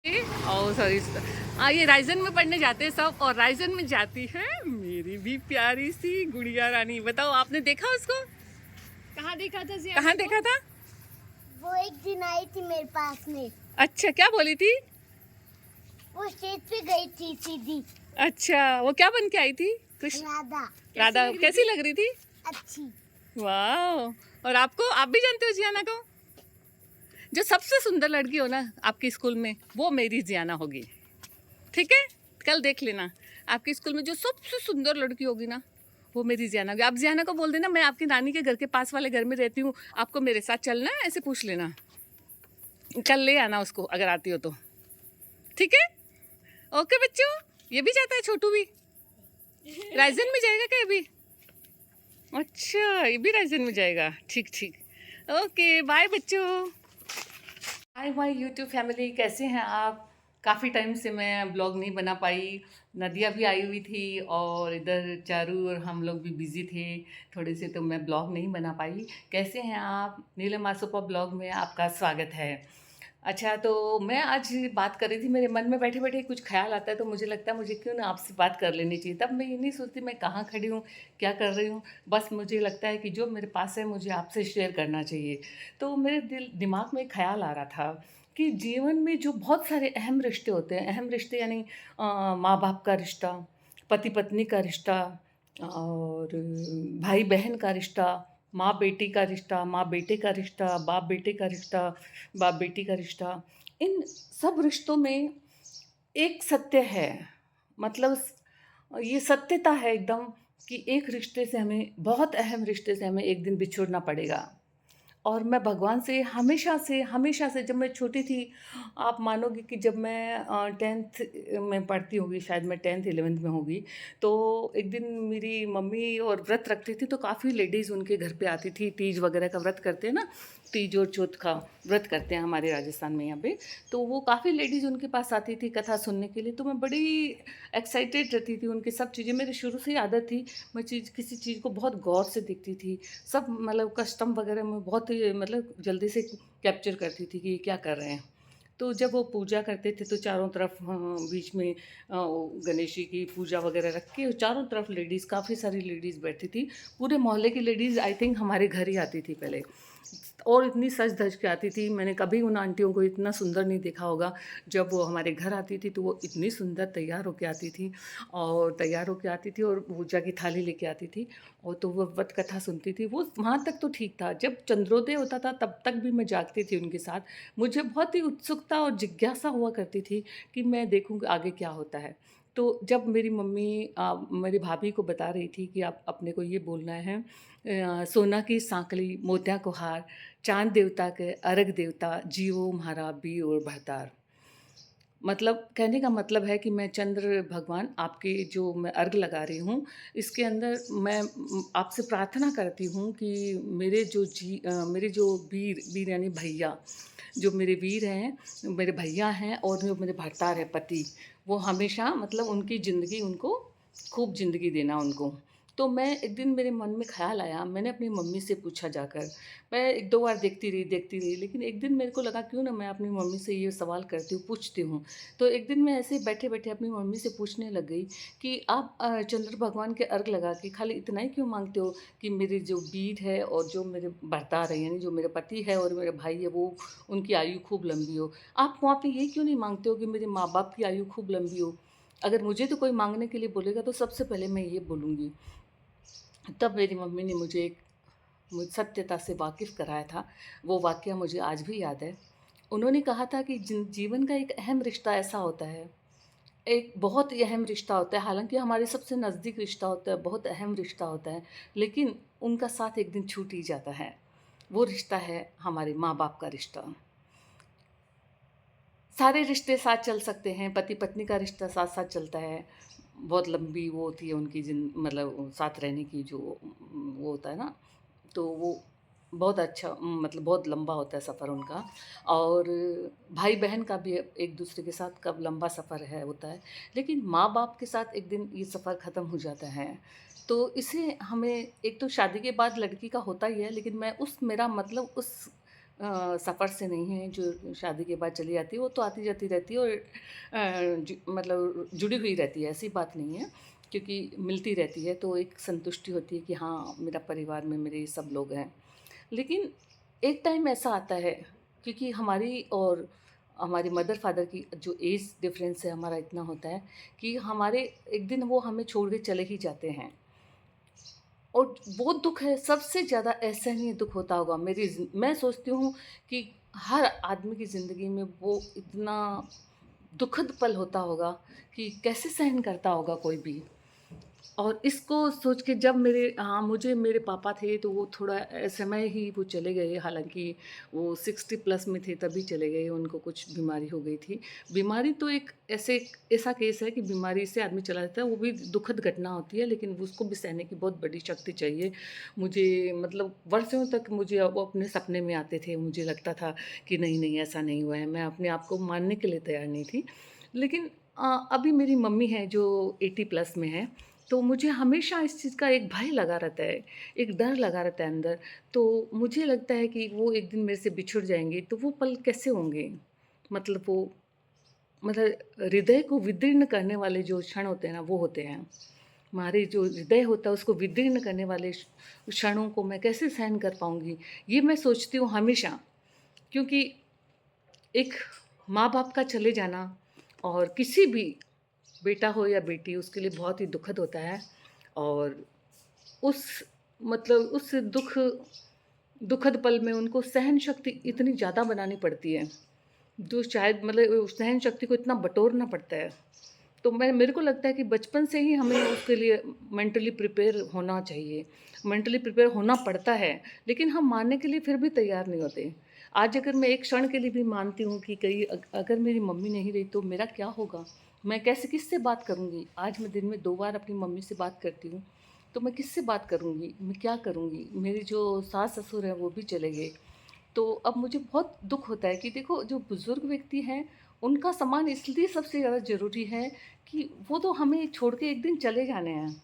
और सॉरी, ये राइजन में पढ़ने जाते हैं सब, और राइजन में जाती है मेरी भी प्यारी सी गुड़िया रानी। बताओ, आपने देखा उसको? कहाँ देखा था जी? कहाँ देखा था? वो एक दिन आई थी मेरे पास में। अच्छा, क्या बोली थी? वो स्टेज पे गई थी सीधी। अच्छा, वो क्या बन के आई थी? कुछ राधा। राधा कैसी लग रही थी? अच्छी। वाह। और आपको, आप भी जानते हो जियाना को? जो सबसे सुंदर लड़की हो ना आपके स्कूल में, वो मेरी जियाना होगी। ठीक है, कल देख लेना। आपके स्कूल में जो सबसे सुंदर लड़की होगी ना, वो मेरी जियाना होगी। आप जियाना को बोल देना मैं आपकी नानी के घर के पास वाले घर में रहती हूँ, आपको मेरे साथ चलना है, ऐसे पूछ लेना। कल ले आना उसको अगर आती हो तो। ठीक है, ओके बच्चों। ये भी जाता है, छोटू भी राइजन में जाएगा क्या अभी? अच्छा, ये भी राइजन में जाएगा। ठीक ठीक, ओके बाय बच्चों। हाय माय यूट्यूब फैमिली, कैसे हैं आप? काफ़ी टाइम से मैं ब्लॉग नहीं बना पाई। नदिया भी आई हुई थी और इधर चारू और हम लोग भी बिज़ी थे थोड़े से, तो मैं ब्लॉग नहीं बना पाई। कैसे हैं आप? नीलम आसोपा ब्लॉग में आपका स्वागत है। अच्छा, तो मैं आज बात कर रही थी, मेरे मन में बैठे बैठे कुछ ख्याल आता है तो मुझे लगता है मुझे क्यों ना आपसे बात कर लेनी चाहिए। तब मैं ये नहीं सोचती मैं कहाँ खड़ी हूँ, क्या कर रही हूँ। बस मुझे लगता है कि जो मेरे पास है मुझे आपसे शेयर करना चाहिए। तो मेरे दिमाग में एक ख्याल आ रहा था कि जीवन में जो बहुत सारे अहम रिश्ते होते हैं, अहम रिश्ते यानी माँ बाप का रिश्ता, पति पत्नी का रिश्ता, और भाई बहन का रिश्ता, माँ बेटी का रिश्ता, माँ बेटे का रिश्ता, बाप बेटे का रिश्ता, बाप बेटी का रिश्ता। इन सब रिश्तों में एक सत्य है, मतलब ये सत्यता है एकदम, कि एक रिश्ते से हमें, बहुत अहम रिश्ते से हमें एक दिन बिछुड़ना पड़ेगा। और मैं भगवान से हमेशा से जब मैं छोटी थी, आप मानोगे कि जब मैं 10th में पढ़ती होगी, शायद मैं 10th 11th में होगी, तो एक दिन मेरी मम्मी और व्रत रखती थी, तो काफ़ी लेडीज़ उनके घर पे आती थी। तीज वगैरह का व्रत करते हैं ना, तीज और चौथ का व्रत करते हैं हमारे राजस्थान में यहाँ पे। तो वो काफ़ी लेडीज़ उनके पास आती थी कथा सुनने के लिए, तो मैं बड़ी एक्साइटेड रहती थी उनकी सब चीज़ें। मेरी शुरू से ही आदत थी, मैं किसी चीज़ को बहुत गौर से देखती थी। सब मतलब कस्टम वगैरह में बहुत ही मतलब जल्दी से कैप्चर करती थी कि ये क्या कर रहे हैं। तो जब वो पूजा करते थे तो चारों तरफ बीच में गणेश जी की पूजा वगैरह रख के चारों तरफ लेडीज़, काफ़ी सारी लेडीज़ बैठती थी। पूरे मोहल्ले की लेडीज़ आई थिंक हमारे घर ही आती थी पहले, और इतनी सज धज के आती थी। मैंने कभी उन आंटियों को इतना सुंदर नहीं देखा होगा। जब वो हमारे घर आती थी तो वो इतनी सुंदर तैयार होके आती थी, और पूजा की थाली लेके आती थी, और तो वो व्रत कथा सुनती थी। वो वहाँ तक तो ठीक था, जब चंद्रोदय होता था तब तक भी मैं जागती थी उनके साथ। मुझे बहुत ही उत्सुकता और जिज्ञासा हुआ करती थी कि मैं देखूँ कि आगे क्या होता है। तो जब मेरी मम्मी मेरी भाभी को बता रही थी कि आप अपने को ये बोलना है, सोना की सांकली मोतिया को हार, चाँद देवता के अर्घ देवता, जियो म्हारा बी और भरतार। मतलब कहने का मतलब है कि मैं चंद्र भगवान, आपके जो मैं अर्घ लगा रही हूँ, इसके अंदर मैं आपसे प्रार्थना करती हूँ कि मेरे जो वीर यानी भैया, जो मेरे वीर हैं, मेरे भैया हैं, और जो मेरे भरतार है पति, वो हमेशा मतलब उनकी ज़िंदगी, उनको खूब ज़िंदगी देना उनको। तो मैं एक दिन मेरे मन में ख़्याल आया, मैंने अपनी मम्मी से पूछा जाकर। मैं 1-2 बार देखती रही, लेकिन एक दिन मेरे को लगा क्यों ना मैं अपनी मम्मी से ये सवाल करती हूँ, पूछती हूँ। तो एक दिन मैं ऐसे ही बैठे-बैठे अपनी मम्मी से पूछने लग गई कि आप चंद्र भगवान के अर्घ लगा के खाली इतना ही क्यों माँगते हो कि मेरे जो वीर है और जो मेरे भरतार है, यानी जो मेरे पति है और मेरे भाई है, वो उनकी आयु खूब लंबी हो। आप वहाँ पे ये क्यों नहीं माँगते हो कि मेरे माँ-बाप की आयु खूब लंबी हो? अगर मुझे तो कोई माँगने के लिए बोलेगा तो सबसे पहले मैं ये बोलूँगी। तब मेरी मम्मी ने मुझे एक सत्यता से वाकिफ़ कराया था। वो वाक़या मुझे आज भी याद है। उन्होंने कहा था कि जीवन का एक अहम रिश्ता ऐसा होता है, एक बहुत ही अहम रिश्ता होता है, हालाँकि हमारे सबसे नज़दीक रिश्ता होता है, बहुत अहम रिश्ता होता है, लेकिन उनका साथ एक दिन छूट ही जाता है। वो रिश्ता है हमारे माँ-बाप का रिश्ता। सारे रिश्ते साथ चल सकते हैं, पति-पत्नी का रिश्ता साथ-साथ चलता है। बहुत लंबी वो होती है उनकी मतलब साथ रहने की जो वो होता है ना, तो वो बहुत अच्छा, मतलब बहुत लंबा होता है सफ़र उनका। और भाई-बहन का भी एक-दूसरे के साथ कब लंबा सफ़र है होता है, लेकिन माँ-बाप के साथ एक दिन ये सफ़र ख़त्म हो जाता है। तो इसे हमें, एक तो शादी के बाद लड़की का होता ही है, लेकिन मैं उस मेरा मतलब उस सफ़र से नहीं है जो शादी के बाद चली जाती है, वो तो आती जाती रहती है और मतलब जुड़ी हुई रहती है, ऐसी बात नहीं है, क्योंकि मिलती रहती है तो एक संतुष्टि होती है कि हाँ मेरा परिवार में मेरे सब लोग हैं। लेकिन एक टाइम ऐसा आता है, क्योंकि हमारी और हमारी मदर फादर की जो एज डिफरेंस है हमारा इतना होता है कि हमारे एक दिन वो हमें छोड़ के चले ही जाते हैं, और वो दुःख है सबसे ज़्यादा असहनीय दुःख होता होगा मैं सोचती हूँ कि हर आदमी की ज़िंदगी में वो इतना दुखद पल होता होगा कि कैसे सहन करता होगा कोई भी। और इसको सोच के जब मुझे मेरे पापा थे तो वो थोड़ा समय ही वो चले गए, हालाँकि वो 60 प्लस में थे तभी चले गए, उनको कुछ बीमारी हो गई थी। बीमारी तो एक ऐसा केस है कि बीमारी से आदमी चला जाता है, वो भी दुखद घटना होती है, लेकिन उसको भी सहने की बहुत बड़ी शक्ति चाहिए। मुझे मतलब वर्षों तक मुझे वो अपने सपने में आते थे, मुझे लगता था कि नहीं ऐसा नहीं हुआ है, मैं अपने आप को मानने के लिए तैयार नहीं थी। लेकिन अभी मेरी मम्मी हैं जो 80 प्लस में हैं, तो मुझे हमेशा इस चीज़ का एक भय लगा रहता है, एक डर लगा रहता है अंदर। तो मुझे लगता है कि वो एक दिन मेरे से बिछुड़ जाएँगे, तो वो पल कैसे होंगे? मतलब वो मतलब हृदय को विदीर्ण करने वाले जो क्षण होते हैं ना, वो होते हैं। हमारे जो हृदय होता है उसको विदीर्ण करने वाले क्षणों को मैं कैसे सहन कर पाऊँगी? ये मैं सोचती हूँ हमेशा, क्योंकि एक माँ-बाप का चले जाना और किसी भी बेटा हो या बेटी उसके लिए बहुत ही दुखद होता है। और उस उस दुखद पल में उनको सहन शक्ति इतनी ज़्यादा बनानी पड़ती है, जो शायद उस सहन शक्ति को इतना बटोरना पड़ता है। तो मेरे को लगता है कि बचपन से ही हमें उसके लिए मेंटली प्रिपेयर होना चाहिए, मेंटली प्रिपेयर होना पड़ता है, लेकिन हम मानने के लिए फिर भी तैयार नहीं होते। आज अगर मैं एक क्षण के लिए भी मानती हूँ कि कहीं अगर मेरी मम्मी नहीं रही तो मेरा क्या होगा? मैं कैसे किससे बात करूँगी? आज मैं दिन में 2 बार अपनी मम्मी से बात करती हूँ, तो मैं किससे बात करूँगी? मैं क्या करूँगी? मेरे जो सास-ससुर हैं वो भी चले गए। तो अब मुझे बहुत दुःख होता है कि देखो जो बुज़ुर्ग व्यक्ति हैं, उनका सम्मान इसलिए सबसे ज़्यादा ज़रूरी है कि वो तो हमें छोड़ के एक दिन चले जाने हैं।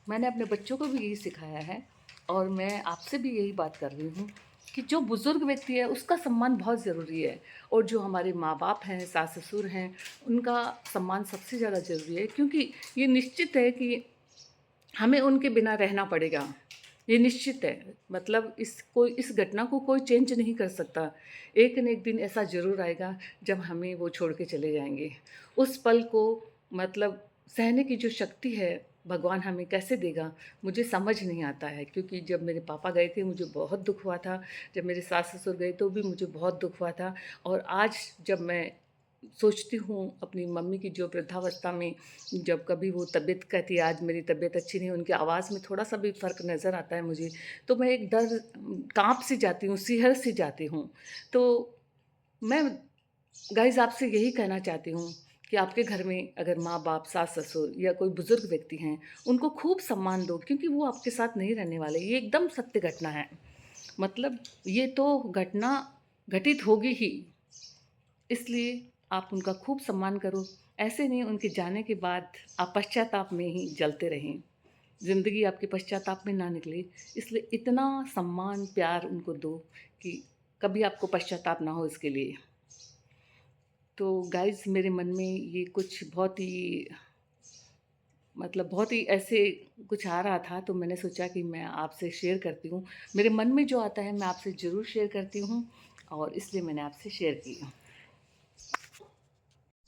मैंने अपने बच्चों को भी यही सिखाया है और मैं आपसे भी यही बात कर रही हूँ कि जो बुज़ुर्ग व्यक्ति है उसका सम्मान बहुत ज़रूरी है, और जो हमारे माँ-बाप हैं, सास-ससुर हैं, उनका सम्मान सबसे ज़्यादा ज़रूरी है, क्योंकि ये निश्चित है कि हमें उनके बिना रहना पड़ेगा। ये निश्चित है, मतलब इस घटना को कोई चेंज नहीं कर सकता। एक न एक दिन ऐसा ज़रूर आएगा जब हमें वो छोड़ के चले जाएँगे। उस पल को मतलब सहने की जो शक्ति है, भगवान हमें कैसे देगा, मुझे समझ नहीं आता है, क्योंकि जब मेरे पापा गए थे मुझे बहुत दुःख हुआ था, जब मेरे सास-ससुर गए तो भी मुझे बहुत दुःख हुआ था, और आज जब मैं सोचती हूँ अपनी मम्मी की जो वृद्धावस्था में जब कभी वो तबीयत कहती है आज मेरी तबीयत अच्छी नहीं है, उनकी आवाज़ में थोड़ा-सा भी फ़र्क नज़र आता है मुझे, तो मैं एक डर काँप सी जाती हूँ, सिहर सी जाती हूँ। तो मैं गाइज़ आपसे यही कहना चाहती हूँ कि आपके घर में अगर माँ-बाप, सास-ससुर या कोई बुज़ुर्ग व्यक्ति हैं, उनको खूब सम्मान दो, क्योंकि वो आपके साथ नहीं रहने वाले। ये एकदम सत्य घटना है। मतलब ये तो घटना घटित होगी ही। इसलिए आप उनका खूब सम्मान करो। ऐसे नहीं उनके जाने के बाद आप पश्चाताप में ही जलते रहें। ज़िंदगी आपके पश्चाताप में ना निकले, इसलिए इतना सम्मान, प्यार उनको दो कि कभी आपको पश्चाताप ना हो इसके लिए। तो गाइज़ मेरे मन में ये कुछ बहुत ही ऐसे कुछ आ रहा था, तो मैंने सोचा कि मैं आपसे शेयर करती हूँ। मेरे मन में जो आता है मैं आपसे ज़रूर शेयर करती हूँ, और इसलिए मैंने आपसे शेयर की।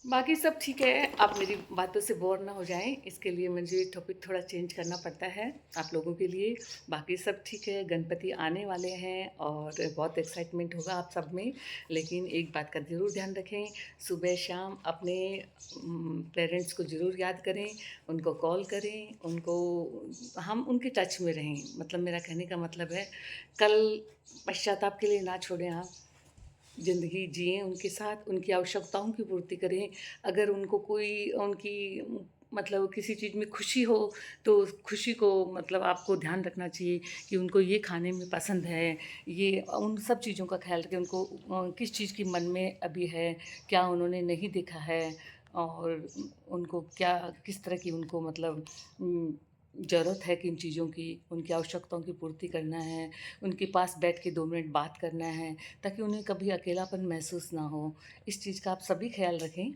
बाकी सब ठीक है, आप मेरी बातों से बोर ना हो जाएँ, इसके लिए मुझे टॉपिक थोड़ा चेंज करना पड़ता है आप लोगों के लिए। बाकी सब ठीक है, गणपति आने वाले हैं और बहुत एक्साइटमेंट होगा आप सब में। लेकिन एक बात का ज़रूर ध्यान रखें, सुबह-शाम अपने पेरेंट्स को ज़रूर याद करें, उनको कॉल करें, हम उनके टच में रहें। मतलब मेरा कहने का मतलब है, कल पश्चाताप के लिए ना छोड़ें आप। ज़िंदगी जिएँ उनके साथ, उनकी आवश्यकताओं की पूर्ति करें। अगर उनको कोई उनकी किसी चीज़ में खुशी हो, तो उस खुशी को आपको ध्यान रखना चाहिए कि उनको ये खाने में पसंद है, ये उन सब चीज़ों का ख़्याल रखें। उनको किस चीज़ की मन में अभी है, क्या उन्होंने नहीं देखा है, और उनको क्या किस तरह की उनको ज़रूरत है किन चीज़ों की, उनकी आवश्यकताओं की पूर्ति करना है, उनके पास बैठ के 2 मिनट बात करना है, ताकि उन्हें कभी अकेलापन महसूस ना हो। इस चीज़ का आप सभी ख़्याल रखें।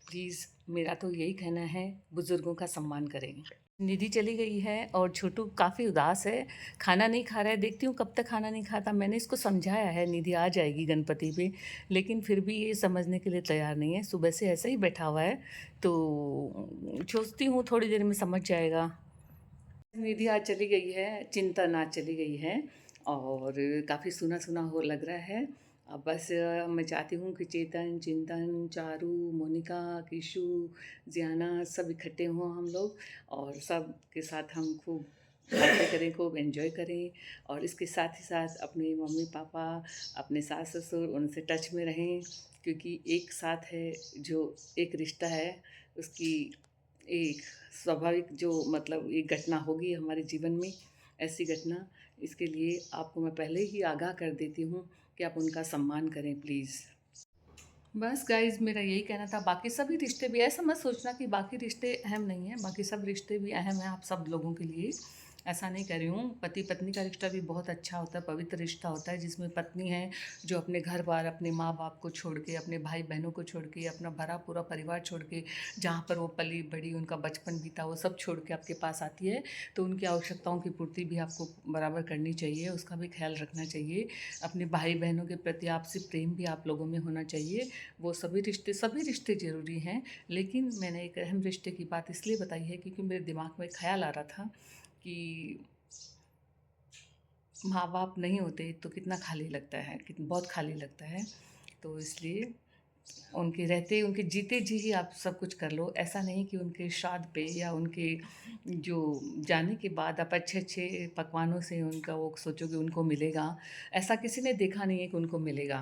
प्लीज़, मेरा तो यही कहना है, बुज़ुर्गों का सम्मान करें। निधि चली गई है और छोटू काफ़ी उदास है, खाना नहीं खा रहा है। देखती हूँ कब तक खाना नहीं खाता। मैंने इसको समझाया है निधि आ जाएगी गणपति पे, लेकिन फिर भी ये समझने के लिए तैयार नहीं है। सुबह से ऐसे ही बैठा हुआ है, तो सोचती हूँ थोड़ी देर में समझ जाएगा। निधि आज चली गई है, चिंतन आज चली गई है और काफ़ी सूना सूना हो लग रहा है। अब बस मैं चाहती हूँ कि चेतन, चिंतन, चारू, मोनिका, किशु, जियाना सब इकट्ठे हों हम लोग, और सब के साथ हम खूब बातें करें, खूब एंजॉय करें, और इसके साथ ही साथ अपने मम्मी पापा, अपने सास ससुर, उनसे टच में रहें, क्योंकि एक साथ है जो एक रिश्ता है, उसकी एक स्वाभाविक जो मतलब एक घटना होगी हमारे जीवन में, ऐसी घटना, इसके लिए आपको मैं पहले ही आगाह कर देती हूँ कि आप उनका सम्मान करें प्लीज़। बस गाइज़, मेरा यही कहना था। बाकी सभी रिश्ते भी, ऐसा मत सोचना कि बाकी रिश्ते अहम नहीं हैं, बाकी सब रिश्ते भी अहम हैं आप सब लोगों के लिए। ऐसा नहीं कह रही हूँ। पति पत्नी का रिश्ता भी बहुत अच्छा होता है, पवित्र रिश्ता होता है, जिसमें पत्नी है जो अपने घर बार, अपने माँ बाप को छोड़ के, अपने भाई बहनों को छोड़ के, अपना भरा पूरा परिवार छोड़ के, जहाँ पर वो पली बड़ी, उनका बचपन बीता, वो सब छोड़ के आपके पास आती है, तो उनकी आवश्यकताओं की पूर्ति भी आपको बराबर करनी चाहिए, उसका भी ख्याल रखना चाहिए। अपने भाई बहनों के प्रति आपसी प्रेम भी आप लोगों में होना चाहिए। वो सभी रिश्ते ज़रूरी हैं, लेकिन मैंने एक अहम रिश्ते की बात इसलिए बताई है क्योंकि मेरे दिमाग में ख़्याल आ रहा था कि माँ बाप नहीं होते तो कितना खाली लगता है, कितना बहुत खाली लगता है। तो इसलिए उनके रहते, उनके जीते जी ही आप सब कुछ कर लो। ऐसा नहीं कि उनके श्राद्ध पे या उनके जो जाने के बाद आप अच्छे अच्छे पकवानों से उनका वो सोचोगे उनको मिलेगा। ऐसा किसी ने देखा नहीं है कि उनको मिलेगा।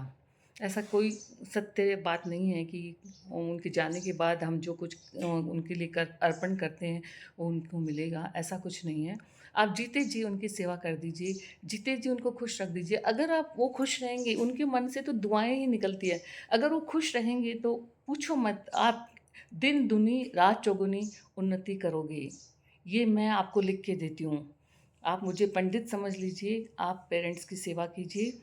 ऐसा कोई सत्य बात नहीं है कि उनके जाने के बाद हम जो कुछ उनके लिए कर अर्पण करते हैं वो उनको मिलेगा, ऐसा कुछ नहीं है। आप जीते जी उनकी सेवा कर दीजिए, जीते जी उनको खुश रख दीजिए। अगर आप वो खुश रहेंगे, उनके मन से तो दुआएँ ही निकलती है। अगर वो खुश रहेंगे तो पूछो मत, आप दिन दूनी रात चौगुनी उन्नति करोगे। ये मैं आपको लिख के देती हूँ। आप मुझे पंडित समझ लीजिए, आप पेरेंट्स की सेवा कीजिए,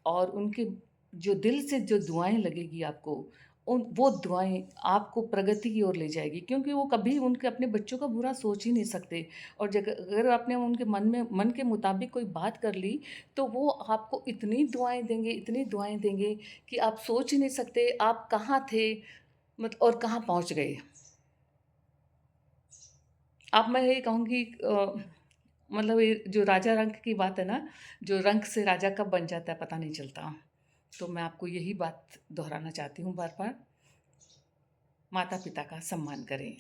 और उनके जो दिल से जो दुआएँ लगेगी आपको, उन वो दुआएँ आपको प्रगति की ओर ले जाएगी, क्योंकि वो कभी उनके अपने बच्चों का बुरा सोच ही नहीं सकते। और अगर आपने उनके मन के मुताबिक कोई बात कर ली, तो वो आपको इतनी दुआएँ देंगे, इतनी दुआएँ देंगे कि आप सोच ही नहीं सकते आप कहाँ थे और कहाँ पहुँच गए। अब मैं ये कहूँगी मतलब ये जो राजा रंक की बात है ना, जो रंक से राजा कब बन जाता है पता नहीं चलता। तो मैं आपको यही बात दोहराना चाहती हूँ बार-बार, माता-पिता का सम्मान करें।